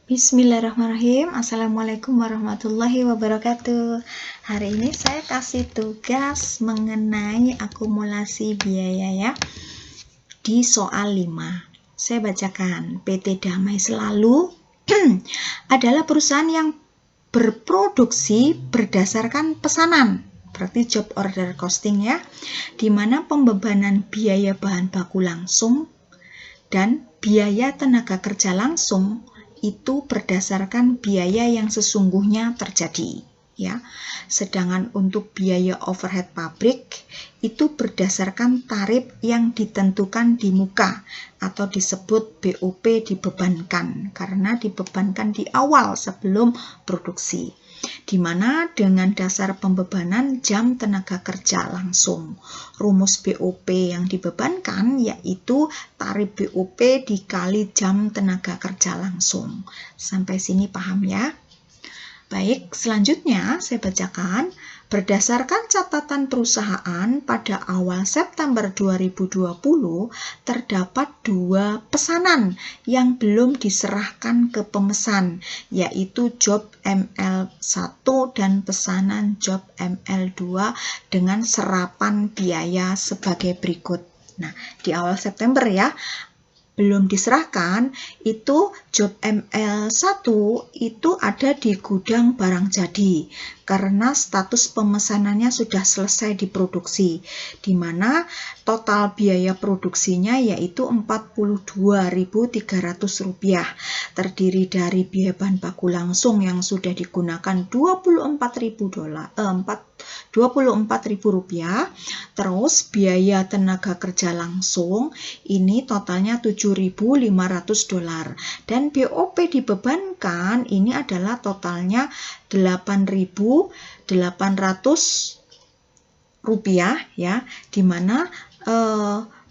Bismillahirrahmanirrahim. Assalamualaikum warahmatullahi wabarakatuh. Hari ini saya kasih tugas mengenai akumulasi biaya ya. Di soal 5. Saya bacakan. PT Damai Selalu adalah perusahaan yang berproduksi berdasarkan pesanan. Berarti job order costing ya. Di mana pembebanan biaya bahan baku langsung dan biaya tenaga kerja langsung itu berdasarkan biaya yang sesungguhnya terjadi ya. Sedangkan untuk biaya overhead pabrik itu berdasarkan tarif yang ditentukan di muka atau disebut BOP dibebankan karena dibebankan di awal sebelum produksi. Di mana dengan dasar pembebanan jam tenaga kerja langsung. Rumus BOP yang dibebankan yaitu tarif BOP dikali jam tenaga kerja langsung. Sampai sini paham ya? Baik, selanjutnya saya bacakan. Berdasarkan catatan perusahaan pada awal September 2020, terdapat 2 pesanan yang belum diserahkan ke pemesan, yaitu job ML1 dan pesanan job ML2 dengan serapan biaya sebagai berikut. Nah, di awal September ya, belum diserahkan, itu job ML1 itu ada di gudang barang jadi karena status pemesanannya sudah selesai diproduksi, di mana total biaya produksinya yaitu Rp42.300, terdiri dari biaya bahan baku langsung yang sudah digunakan Rp24.000, terus biaya tenaga kerja langsung ini totalnya $7.500 dan BOP dibebankan ini adalah totalnya Rp8.800 ya, dimana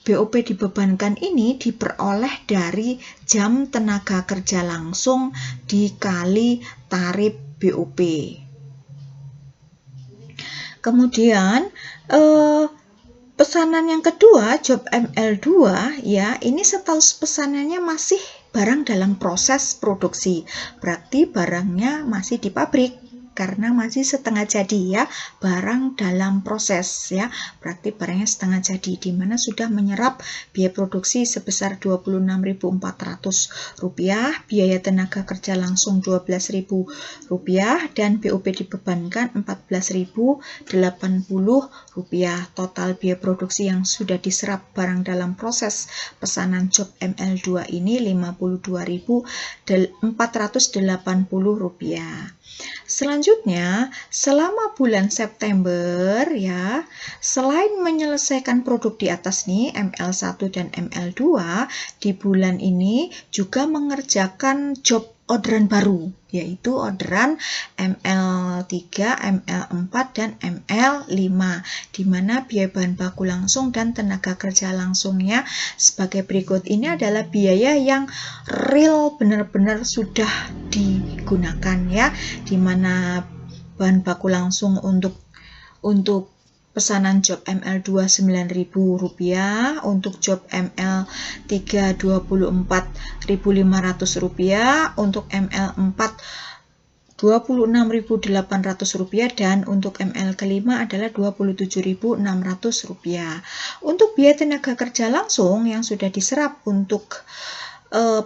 BOP dibebankan ini diperoleh dari jam tenaga kerja langsung dikali tarif BOP. Kemudian pesanan yang kedua, job ML2 ya, ini status pesanannya masih barang dalam proses produksi. Berarti barangnya masih di pabrik karena masih setengah jadi ya, barang dalam proses ya. Berarti barangnya setengah jadi, di mana sudah menyerap biaya produksi sebesar Rp26.400, biaya tenaga kerja langsung Rp12.000 dan BOP dibebankan Rp14.080. Total biaya produksi yang sudah diserap barang dalam proses pesanan job ML2 ini Rp54.080. Selanjutnya, selama bulan September ya, selain menyelesaikan produk di atas nih ML1 dan ML2, di bulan ini juga mengerjakan job orderan baru, yaitu orderan ML3, ML4, dan ML5, di mana biaya bahan baku langsung dan tenaga kerja langsungnya sebagai berikut. Ini adalah biaya yang real benar-benar sudah digunakan ya, di mana bahan baku langsung untuk pesanan job ML2 Rp9.000, untuk job ML3 Rp24.500, untuk ML4 Rp26.800 dan untuk ML kelima adalah Rp27.600. Untuk biaya tenaga kerja langsung yang sudah diserap untuk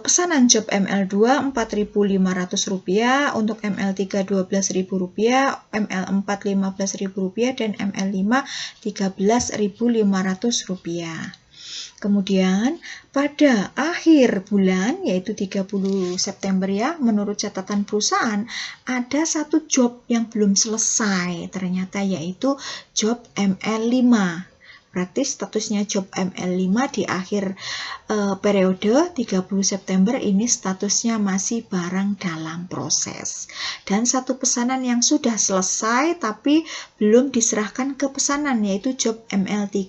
pesanan job ML2 Rp4.500, untuk ML3 Rp12.000, ML4 Rp15.000 dan ML5 Rp13.500. Kemudian pada akhir bulan yaitu 30 September ya, menurut catatan perusahaan ada satu job yang belum selesai ternyata, yaitu job ML5. Berarti statusnya job ML5 di akhir periode 30 September ini statusnya masih barang dalam proses. Dan satu pesanan yang sudah selesai tapi belum diserahkan ke pesanan, yaitu job ML3.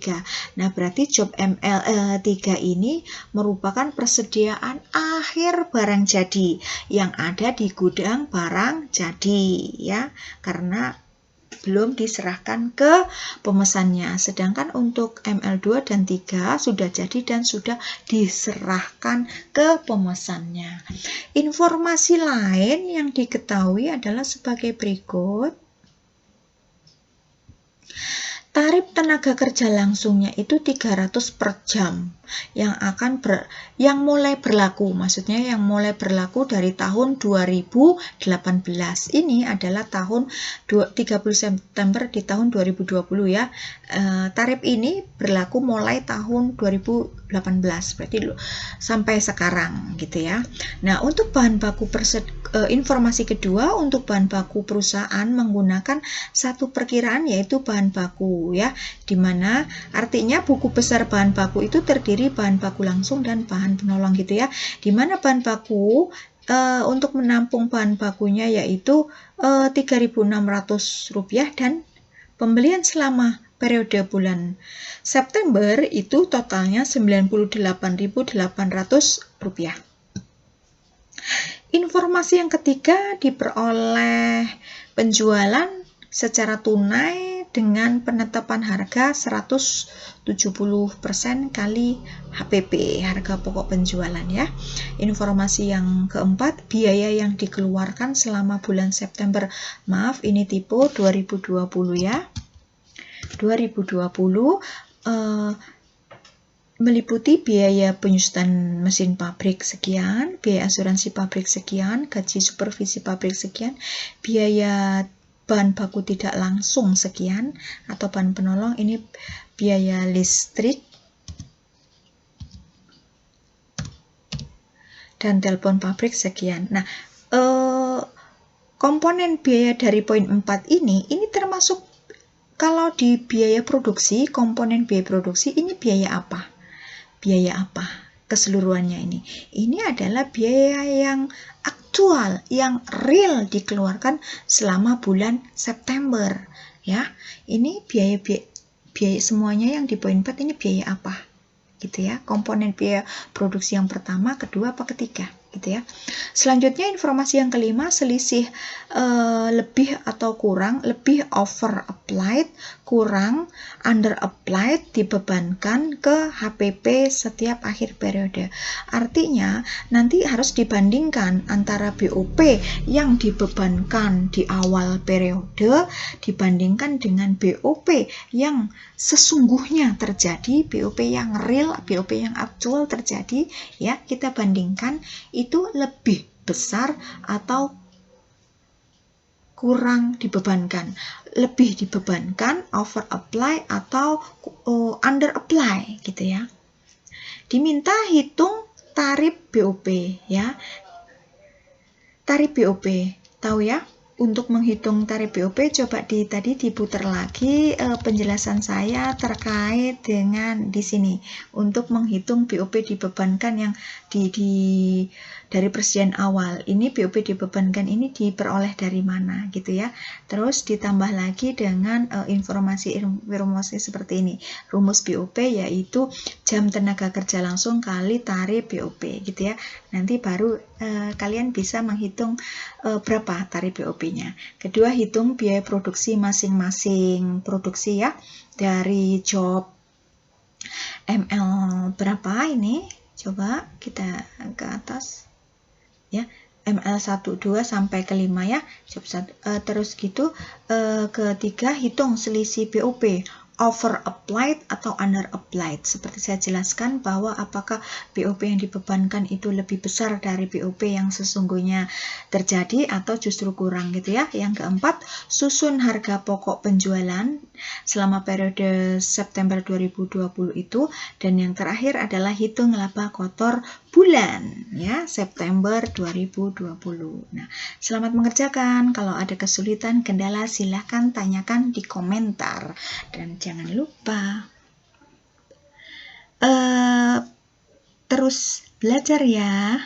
Nah, berarti job ML3 ini merupakan persediaan akhir barang jadi yang ada di gudang barang jadi ya, karena belum diserahkan ke pemesannya. Sedangkan untuk ML2 dan 3 sudah jadi dan sudah diserahkan ke pemesannya. Informasi lain yang diketahui adalah sebagai berikut. Tarif tenaga kerja langsungnya itu 300 per jam yang mulai berlaku, maksudnya yang mulai berlaku dari tahun 2018. Ini adalah tahun 30 September di tahun 2020 ya. Tarif ini berlaku mulai tahun 2018, berarti sampai sekarang gitu ya. Nah, untuk bahan baku informasi kedua, untuk bahan baku perusahaan menggunakan satu perkiraan yaitu bahan baku ya, dimana artinya buku besar bahan baku itu terdiri bahan baku langsung dan bahan penolong gitu ya, dimana bahan baku untuk menampung bahan bakunya yaitu Rp3.600 dan pembelian selama periode bulan September itu totalnya Rp98.800. Informasi yang ketiga diperoleh penjualan secara tunai dengan penetapan harga 170% kali HPP, harga pokok penjualan ya. Informasi yang keempat, biaya yang dikeluarkan selama bulan September. Maaf, ini tipe 2020 ya. 2020 meliputi biaya penyusutan mesin pabrik sekian, biaya asuransi pabrik sekian, gaji supervisi pabrik sekian, biaya bahan baku tidak langsung sekian, atau bahan penolong ini biaya listrik dan telepon pabrik sekian. Nah, komponen biaya dari poin 4 ini termasuk kalau di biaya produksi, komponen biaya produksi ini biaya apa? Biaya apa keseluruhannya ini? Ini adalah biaya yang aktual, yang real dikeluarkan selama bulan September ya. Ini biaya semuanya yang di poin 4 ini biaya apa? Gitu ya. Komponen biaya produksi yang pertama, kedua, apa ketiga? Gitu ya. Selanjutnya informasi yang kelima, selisih lebih atau kurang, lebih over applied, kurang under applied dibebankan ke HPP setiap akhir periode. Artinya nanti harus dibandingkan antara BOP yang dibebankan di awal periode dibandingkan dengan BOP yang sesungguhnya terjadi, BOP yang real, BOP yang aktual terjadi ya, kita bandingkan itu lebih besar atau kurang dibebankan, lebih dibebankan, over apply atau under apply gitu ya. Diminta hitung tarif BOP ya. Tarif BOP, tahu ya? Untuk menghitung tarif BOP coba tadi diputar lagi penjelasan saya terkait dengan di sini untuk menghitung BOP dibebankan yang dari persediaan awal. Ini BOP dibebankan ini diperoleh dari mana gitu ya. Terus ditambah lagi dengan informasi seperti ini. Rumus BOP yaitu jam tenaga kerja langsung kali tarif BOP gitu ya. Nanti baru kalian bisa menghitung berapa tarif BOP-nya. Kedua, hitung biaya produksi masing-masing produksi ya. Dari job ML berapa ini? Coba kita ke atas ya. ML 1, 2 sampai ke 5 ya. Terus gitu ketiga, hitung selisih BOP over applied atau under applied. Seperti saya jelaskan bahwa apakah BOP yang dibebankan itu lebih besar dari BOP yang sesungguhnya terjadi atau justru kurang gitu ya. Yang keempat, susun harga pokok penjualan selama periode September 2020 itu. Dan yang terakhir adalah hitung laba kotor bulan ya, September 2020. Nah, selamat mengerjakan. Kalau ada kesulitan, kendala, silahkan tanyakan di komentar. Dan jangan lupa terus belajar ya.